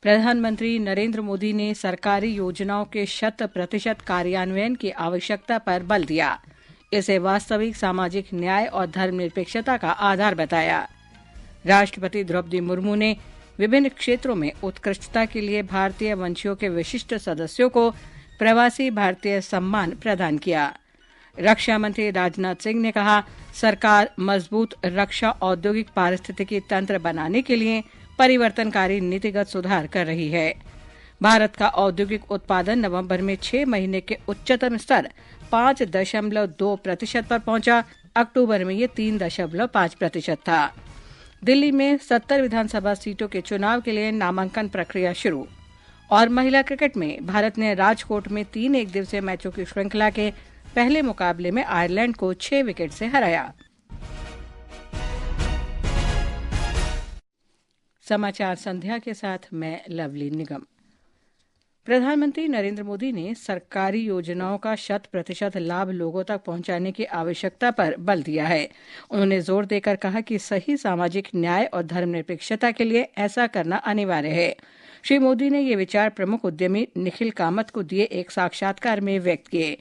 प्रधानमंत्री नरेंद्र मोदी ने सरकारी योजनाओं के 100% कार्यान्वयन की आवश्यकता पर बल दिया। इसे वास्तविक सामाजिक न्याय और धर्मनिरपेक्षता का आधार बताया। राष्ट्रपति द्रौपदी मुर्मू ने विभिन्न क्षेत्रों में उत्कृष्टता के लिए भारतीय वंशियों के विशिष्ट सदस्यों को प्रवासी भारतीय सम्मान प्रदान किया। रक्षा मंत्री राजनाथ सिंह ने कहा, सरकार मजबूत रक्षा औद्योगिक पारिस्थितिकी तंत्र बनाने के लिए परिवर्तनकारी नीतिगत सुधार कर रही है। भारत का औद्योगिक उत्पादन नवंबर में 6 महीने के उच्चतम स्तर 5.2% पर पहुंचा। अक्टूबर में ये 3.5% था। दिल्ली में 70 विधानसभा सीटों के चुनाव के लिए नामांकन प्रक्रिया शुरू। और महिला क्रिकेट में भारत ने राजकोट में 3 एक दिवसीय मैचों की श्रृंखला के पहले मुकाबले में आयरलैंड को 6 विकेट से हराया। समाचार संध्या के साथ मैं लवली निगम। प्रधानमंत्री नरेंद्र मोदी ने सरकारी योजनाओं का 100% लाभ लोगों तक पहुंचाने की आवश्यकता पर बल दिया है। उन्होंने जोर देकर कहा कि सही सामाजिक न्याय और धर्मनिरपेक्षता के लिए ऐसा करना अनिवार्य है। श्री मोदी ने ये विचार प्रमुख उद्यमी निखिल कामत को दिए एक साक्षात्कार में व्यक्त किए।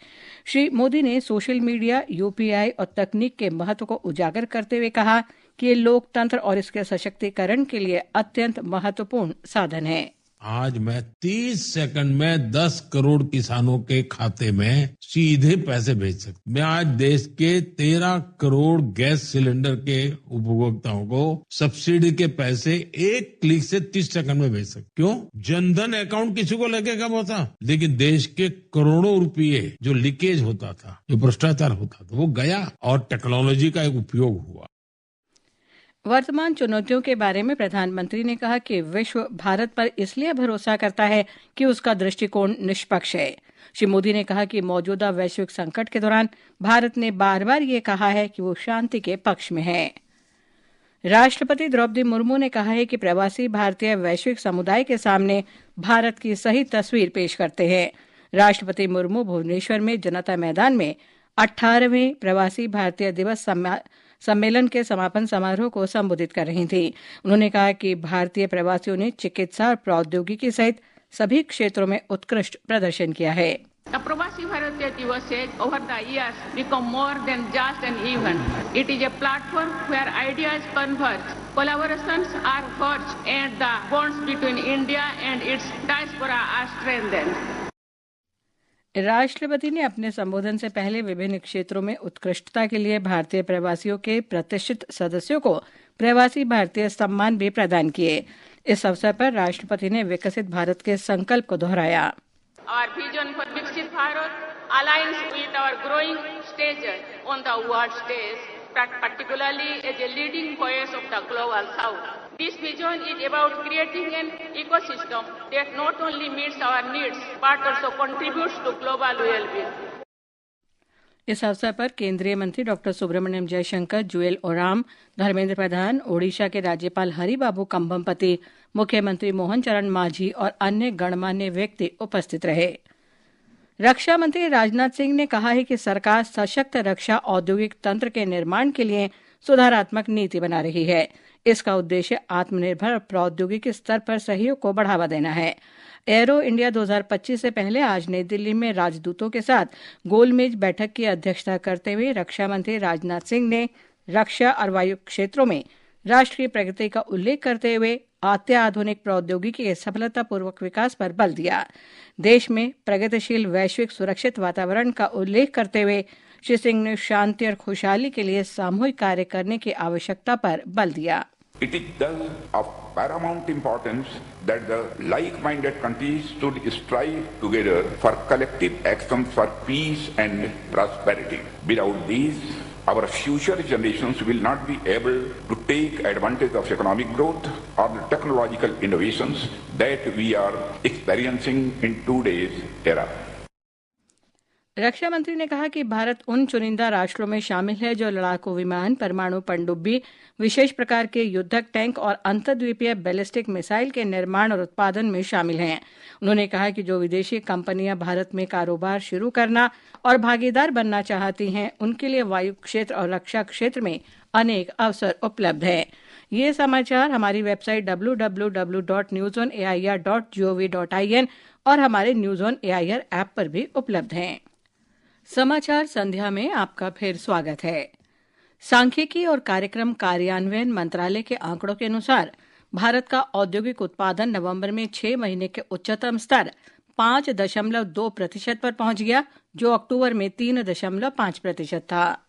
श्री मोदी ने सोशल मीडिया, यूपीआई और तकनीक के महत्व को उजागर करते हुए कहा कि ये लोकतंत्र और इसके सशक्तिकरण के लिए अत्यंत महत्वपूर्ण साधन है। आज मैं 30 सेकंड में 10 करोड़ किसानों के खाते में सीधे पैसे भेज सकता हूं। मैं आज देश के 13 करोड़ गैस सिलेंडर के उपभोक्ताओं को सब्सिडी के पैसे एक क्लिक से 30 सेकंड में भेज सकता। क्यों? जनधन अकाउंट किसी को लगे कब होता, लेकिन देश के करोड़ों रुपये जो लीकेज होता था, जो भ्रष्टाचार होता था, वो गया और टेक्नोलॉजी का एक उपयोग हुआ। वर्तमान चुनौतियों के बारे में प्रधानमंत्री ने कहा कि विश्व भारत पर इसलिए भरोसा करता है कि उसका दृष्टिकोण निष्पक्ष है। श्री मोदी ने कहा कि मौजूदा वैश्विक संकट के दौरान भारत ने बार बार ये कहा है कि वो शांति के पक्ष में है। राष्ट्रपति द्रौपदी मुर्मू ने कहा है कि प्रवासी भारतीय वैश्विक समुदाय के सामने भारत की सही तस्वीर पेश करते हैं। राष्ट्रपति मुर्मू भुवनेश्वर में जनता मैदान में 18वें प्रवासी भारतीय दिवस सम्मेलन के समापन समारोह को संबोधित कर रही थी। उन्होंने कहा कि भारतीय प्रवासियों ने चिकित्सा और प्रौद्योगिकी सहित सभी क्षेत्रों में उत्कृष्ट प्रदर्शन किया है। प्रवासी भारतीय दिवस has over the years become more than just an event. It is a platform where ideas converge, collaborations are forged, and the bonds between India and its diaspora are strengthened. राष्ट्रपति ने अपने संबोधन से पहले विभिन्न क्षेत्रों में उत्कृष्टता के लिए भारतीय प्रवासियों के प्रतिष्ठित सदस्यों को प्रवासी भारतीय सम्मान भी प्रदान किए। इस अवसर पर राष्ट्रपति ने विकसित भारत के संकल्प को दोहराया। Our vision for Viksit Bharat aligns with our growing stature on the world stage, particularly as a leading voice of the global south. This vision is about creating an ecosystem that not only meets our needs but also contributes to global well-being. इस अवसर पर केंद्रीय मंत्री doctor Subramaniam Jaishankar, Jual Oram, Dharmendra Pradhan, Odisha के राज्यपाल हरिबाबू कंभमपति, मुख्यमंत्री मोहन चरण मांझी और अन्य गणमान्य व्यक्ति उपस्थित रहे। रक्षा मंत्री राजनाथ सिंह ने कहा है कि सरकार सशक्त रक्षा औद्योगिक तंत्र के निर्माण के लिए सुधारात्मक नीति बना रही है। इसका उद्देश्य आत्मनिर्भर और प्रौद्योगिकी स्तर पर सहयोग को बढ़ावा देना है। एरो इंडिया 2025 से पहले आज नई दिल्ली में राजदूतों के साथ गोलमेज बैठक की अध्यक्षता करते हुए रक्षा मंत्री राजनाथ सिंह ने रक्षा और वायु क्षेत्रों में राष्ट्रीय प्रगति का उल्लेख करते हुए अत्याधुनिक प्रौद्योगिकी के सफलतापूर्वक विकास पर बल दिया। देश में प्रगतिशील वैश्विक सुरक्षित वातावरण का उल्लेख करते हुए श्री सिंह ने शांति और खुशहाली के लिए सामूहिक कार्य करने की आवश्यकता पर बल दिया। It is thus of paramount importance that the like-minded countries should strive together for collective actions for peace and prosperity. Without these, our future generations will not be able to take advantage of economic growth or the technological innovations that we are experiencing in today's era. रक्षा मंत्री ने कहा कि भारत उन चुनिंदा राष्ट्रों में शामिल है जो लड़ाकू विमान, परमाणु पनडुब्बी, विशेष प्रकार के युद्धक टैंक और अंतर्द्वीपीय बैलिस्टिक मिसाइल के निर्माण और उत्पादन में शामिल हैं। उन्होंने कहा कि जो विदेशी कंपनियां भारत में कारोबार शुरू करना और भागीदार बनना चाहती हैं, उनके लिए वायु क्षेत्र और रक्षा क्षेत्र में अनेक अवसर उपलब्ध हैं। ये समाचार हमारी वेबसाइट www.newsonair.gov.in और हमारे न्यूज ऑन एआईआर ऐप पर भी उपलब्ध हैं। समाचार संध्या में आपका फिर स्वागत है। सांख्यिकी और कार्यक्रम कार्यान्वयन मंत्रालय के आंकड़ों के अनुसार भारत का औद्योगिक उत्पादन नवंबर में 6 महीने के उच्चतम स्तर 5.2% पर पहुंच गया, जो अक्टूबर में 3.5% था।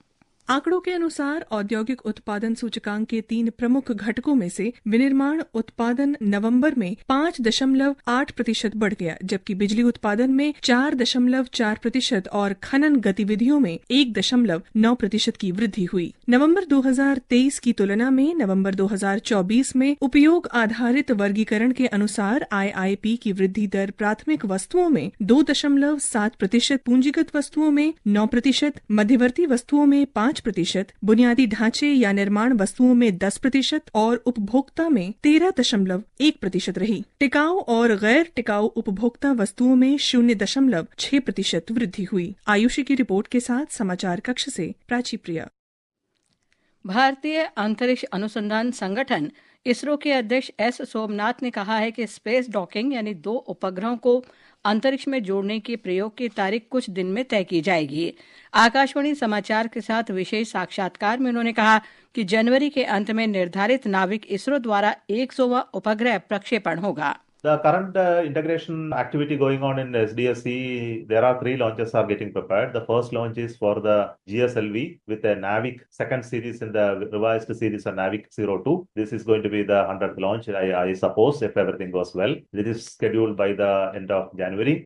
आंकड़ों के अनुसार औद्योगिक उत्पादन सूचकांक के 3 प्रमुख घटकों में से विनिर्माण उत्पादन नवंबर में 5.8% बढ़ गया, जबकि बिजली उत्पादन में 4.4% और खनन गतिविधियों में 1.9% की वृद्धि हुई। नवंबर 2023 की तुलना में नवंबर 2024 में उपयोग आधारित वर्गीकरण के अनुसार IIP की वृद्धि दर प्राथमिक वस्तुओं में 2.7%, पूंजीगत वस्तुओं में 9%, मध्यवर्ती वस्तुओं में 5%, बुनियादी ढांचे या निर्माण वस्तुओं में 10% और उपभोक्ता में 13.1% रही। टिकाऊ और गैर टिकाऊ उपभोक्ता वस्तुओं में 0.6% वृद्धि हुई। आयुषी की रिपोर्ट के साथ समाचार कक्ष से प्राची प्रिया। भारतीय अंतरिक्ष अनुसंधान संगठन इसरो के अध्यक्ष एस सोमनाथ ने कहा है कि स्पेस डॉकिंग यानी 2 उपग्रहों को अंतरिक्ष में जोड़ने के प्रयोग की तारीख कुछ दिन में तय की जाएगी। आकाशवाणी समाचार के साथ विशेष साक्षात्कार में उन्होंने कहा कि जनवरी के अंत में निर्धारित नाविक इसरो द्वारा 100वां उपग्रह प्रक्षेपण होगा। The current integration activity going on in SDSC, there are 3 launches are getting prepared. The first launch is for the GSLV with a NAVIC second series in the revised series of NAVIC 02. This is going to be the 100th launch, I suppose, if everything goes well. This is scheduled by the end of January.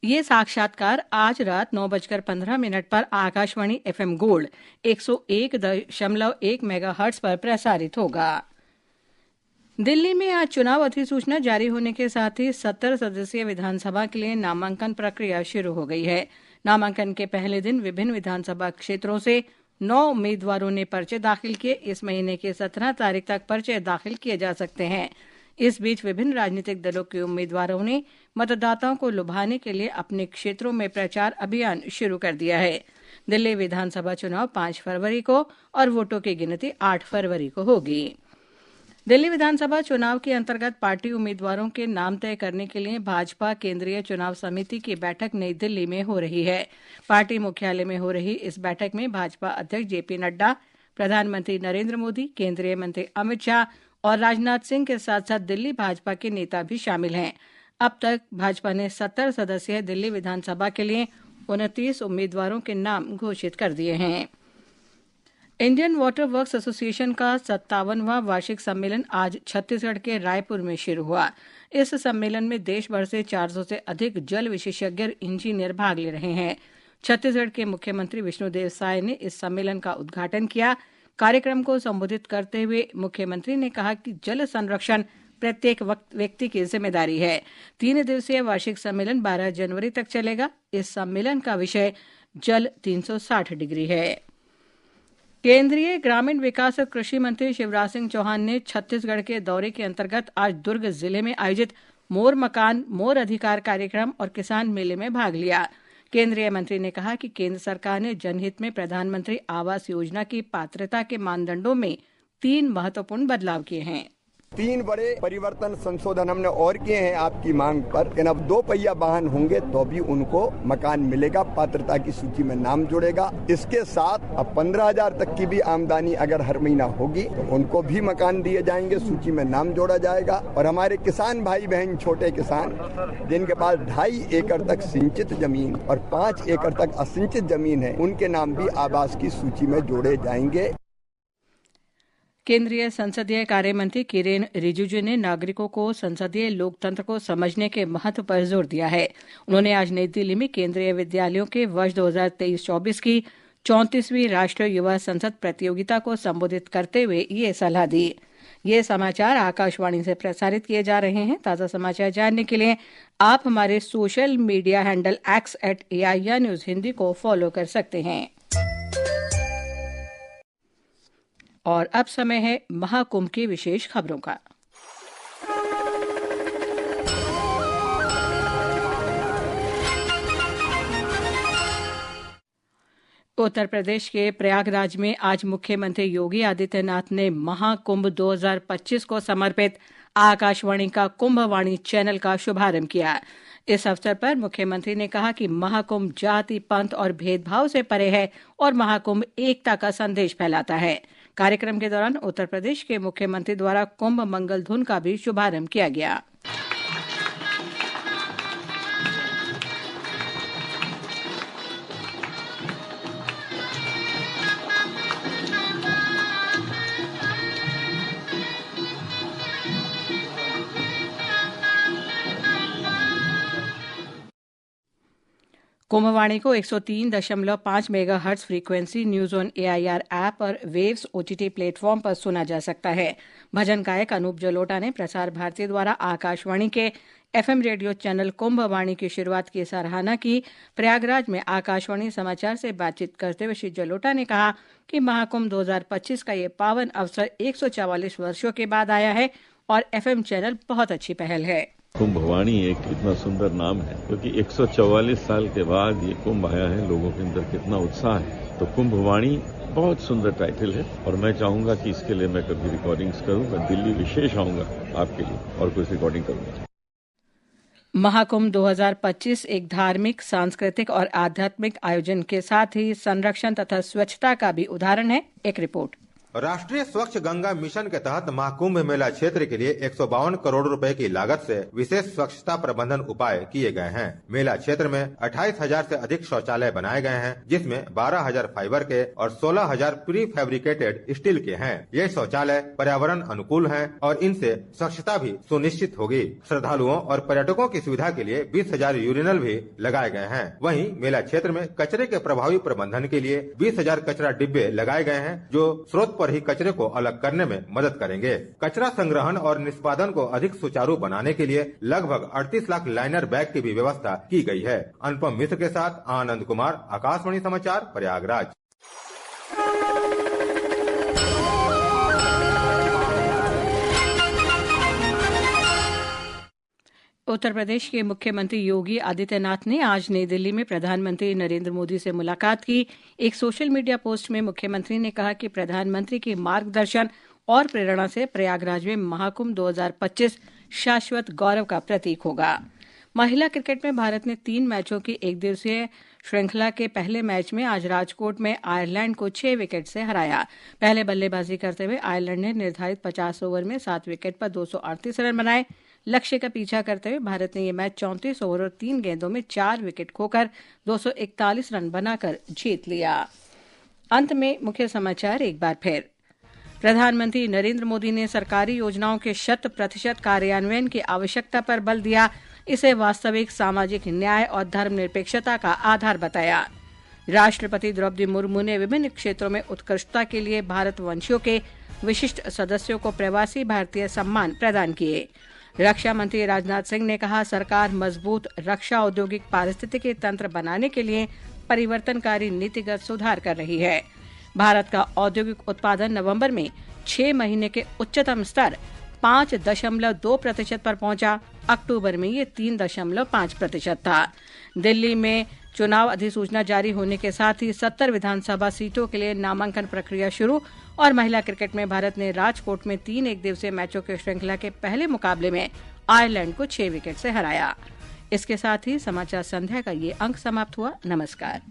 ये साक्षात्कार आज रात 9:15 पर Akashvani FM gold 101.1 megahertz पर प्रसारित होगा। दिल्ली में आज चुनाव अधिसूचना जारी होने के साथ ही 70 सदस्यीय विधानसभा के लिए नामांकन प्रक्रिया शुरू हो गई है। नामांकन के पहले दिन विभिन्न विधानसभा क्षेत्रों से 9 उम्मीदवारों ने पर्चे दाखिल किए। इस महीने की 17 तारीख तक पर्चे दाखिल किए जा सकते हैं। इस बीच विभिन्न राजनीतिक दलों के उम्मीदवारों ने मतदाताओं को लुभाने के लिए अपने क्षेत्रों में प्रचार अभियान शुरू कर दिया है। दिल्ली विधानसभा चुनाव 5 फरवरी को और वोटों की गिनती 8 फरवरी को होगी। दिल्ली विधानसभा चुनाव के अंतर्गत पार्टी उम्मीदवारों के नाम तय करने के लिए भाजपा केंद्रीय चुनाव समिति की बैठक नई दिल्ली में हो रही है। पार्टी मुख्यालय में हो रही इस बैठक में भाजपा अध्यक्ष जेपी नड्डा, प्रधानमंत्री नरेंद्र मोदी, केंद्रीय मंत्री अमित शाह और राजनाथ सिंह के साथ साथ दिल्ली भाजपा के नेता भी शामिल हैं। अब तक भाजपा ने 70 सदस्यीय दिल्ली विधानसभा के लिए 29 उम्मीदवारों के नाम घोषित कर दिए हैं। इंडियन वाटर वर्क्स एसोसिएशन का 57वां वार्षिक सम्मेलन आज छत्तीसगढ़ के रायपुर में शुरू हुआ। इस सम्मेलन में देश भर से 400 से अधिक जल विशेषज्ञ इंजीनियर भाग ले रहे हैं। छत्तीसगढ़ के मुख्यमंत्री विष्णुदेव साय ने इस सम्मेलन का उद्घाटन किया। कार्यक्रम को संबोधित करते हुए मुख्यमंत्री ने कहा कि जल संरक्षण प्रत्येक व्यक्ति की जिम्मेदारी है। 3 दिवसीय वार्षिक सम्मेलन 12 जनवरी तक चलेगा। इस सम्मेलन का विषय जल 360 डिग्री है। केंद्रीय ग्रामीण विकास और कृषि मंत्री शिवराज सिंह चौहान ने छत्तीसगढ़ के दौरे के अंतर्गत आज दुर्ग जिले में आयोजित मोर मकान मोर अधिकार कार्यक्रम और किसान मेले में भाग लिया। केंद्रीय मंत्री ने कहा कि केंद्र सरकार ने जनहित में प्रधानमंत्री आवास योजना की पात्रता के मानदंडों में 3 महत्वपूर्ण बदलाव किए हैं। 3 बड़े परिवर्तन संशोधन हमने और किए हैं आपकी मांग पर। लेकिन अब 2 पहिया वाहन होंगे तो भी उनको मकान मिलेगा, पात्रता की सूची में नाम जुड़ेगा। इसके साथ अब 15,000 तक की भी आमदनी अगर हर महीना होगी तो उनको भी मकान दिए जाएंगे, सूची में नाम जोड़ा जाएगा। और हमारे किसान भाई बहन, छोटे किसान जिनके पास 2.5 एकड़ तक सिंचित जमीन और 5 एकड़ तक असिंचित जमीन है, उनके नाम भी आवास की सूची में जोड़े जाएंगे। केंद्रीय संसदीय कार्य मंत्री किरेन रिजिजू ने नागरिकों को संसदीय लोकतंत्र को समझने के महत्व पर जोर दिया है। उन्होंने आज नई दिल्ली में केंद्रीय विद्यालयों के वर्ष 2023-24 की 34वीं राष्ट्रीय युवा संसद प्रतियोगिता को संबोधित करते हुए ये सलाह दी। ये समाचार आकाशवाणी से प्रसारित किए जा रहे हैं। ताज़ा समाचार जानने के लिए आप हमारे social media handle @AIR news Hindi को फॉलो कर सकते हैं। और अब समय है महाकुंभ की विशेष खबरों का। उत्तर प्रदेश के प्रयागराज में आज मुख्यमंत्री योगी आदित्यनाथ ने महाकुंभ 2025 को समर्पित आकाशवाणी का कुंभवाणी चैनल का शुभारंभ किया। इस अवसर पर मुख्यमंत्री ने कहा कि महाकुंभ जाति, पंथ और भेदभाव से परे है और महाकुंभ एकता का संदेश फैलाता है। कार्यक्रम के दौरान उत्तर प्रदेश के मुख्यमंत्री द्वारा कुंभ मंगल धुन का भी शुभारंभ किया गया। कुंभवाणी को 103.5 megahertz frequency news on AIR app और वेव्स OTT प्लेटफॉर्म पर सुना जा सकता है। भजन गायक अनूप जलोटा ने प्रसार भारती द्वारा आकाशवाणी के FM रेडियो चैनल कुंभवाणी की शुरुआत की सराहना की। प्रयागराज में आकाशवाणी समाचार से बातचीत करते हुए श्री जलोटा ने कहा कि महाकुंभ 2025 का ये पावन अवसर 144 वर्षों के बाद आया है और FM चैनल बहुत अच्छी पहल है। कुंभवाणी एक इतना सुंदर नाम है क्योंकि 144 साल के बाद ये कुंभ आया है। लोगों के अंदर कितना उत्साह है, तो कुंभवाणी बहुत सुंदर टाइटल है और मैं चाहूंगा कि इसके लिए मैं कभी रिकॉर्डिंग्स करूं। मैं दिल्ली विशेष आऊंगा आपके लिए और कुछ रिकॉर्डिंग करूंगा। महाकुंभ 2025 एक धार्मिक, सांस्कृतिक और आध्यात्मिक आयोजन के साथ ही संरक्षण तथा स्वच्छता का भी उदाहरण है। एक रिपोर्ट। राष्ट्रीय स्वच्छ गंगा मिशन के तहत महाकुंभ मेला क्षेत्र के लिए 152 करोड़ रुपए की लागत से विशेष स्वच्छता प्रबंधन उपाय किए गए हैं। मेला क्षेत्र में 28,000 से अधिक शौचालय बनाए गए हैं, जिसमें 12,000 फाइबर के और 16,000 प्री फैब्रिकेटेड स्टील के हैं। ये शौचालय पर्यावरण अनुकूल हैं और इनसे स्वच्छता भी सुनिश्चित होगी। श्रद्धालुओं और पर्यटकों की सुविधा के लिए 20,000 यूरिनल भी लगाए गए हैं। वहीं मेला क्षेत्र में कचरे के प्रभावी प्रबंधन के लिए 20,000 कचरा डिब्बे लगाए गए हैं, जो स्रोत पर ही कचरे को अलग करने में मदद करेंगे। कचरा संग्रहण और निष्पादन को अधिक सुचारू बनाने के लिए लगभग 38 लाख लाइनर बैग की भी व्यवस्था की गई है। अनुपम मिश्र के साथ आनंद कुमार, आकाशवाणी समाचार, प्रयागराज। उत्तर प्रदेश के मुख्यमंत्री योगी आदित्यनाथ ने आज नई दिल्ली में प्रधानमंत्री नरेंद्र मोदी से मुलाकात की। एक सोशल मीडिया पोस्ट में मुख्यमंत्री ने कहा कि प्रधानमंत्री के मार्गदर्शन और प्रेरणा से प्रयागराज में महाकुंभ 2025 शाश्वत गौरव का प्रतीक होगा। महिला क्रिकेट में भारत ने 3 मैचों की एक दिवसीय श्रृंखला के पहले मैच में आज राजकोट में आयरलैंड को 6 विकेट से हराया। पहले बल्लेबाजी करते हुए आयरलैंड ने निर्धारित 50 ओवर में 7 विकेट पर 238 रन बनाए। लक्ष्य का पीछा करते हुए भारत ने यह मैच 34 ओवर और 3 गेंदों में 4 विकेट खोकर 241 रन बनाकर जीत लिया। अंत में मुख्य समाचार एक बार फिर। प्रधानमंत्री नरेंद्र मोदी ने सरकारी योजनाओं के 100% कार्यान्वयन की आवश्यकता पर बल दिया। इसे वास्तविक सामाजिक न्याय और धर्मनिरपेक्षता का आधार बताया। राष्ट्रपति द्रौपदी मुर्मू ने विभिन्न क्षेत्रों में उत्कृष्टता के लिए भारतवंशियों के विशिष्ट सदस्यों को प्रवासी भारतीय सम्मान प्रदान किए। रक्षा मंत्री राजनाथ सिंह ने कहा, सरकार मजबूत रक्षा औद्योगिक पारिस्थितिकी तंत्र बनाने के लिए परिवर्तनकारी नीतिगत सुधार कर रही है। भारत का औद्योगिक उत्पादन नवंबर में 6 महीने के उच्चतम स्तर 5.2% पर पहुंचा। अक्टूबर में ये 3.5% था। दिल्ली में चुनाव अधिसूचना जारी होने के साथ ही 70 विधानसभा सीटों के लिए नामांकन प्रक्रिया शुरू। और महिला क्रिकेट में भारत ने राजकोट में 3 एक दिवसीय मैचों के श्रृंखला के पहले मुकाबले में आयरलैंड को 6 विकेट से हराया। इसके साथ ही समाचार संध्या का ये अंक समाप्त हुआ। नमस्कार।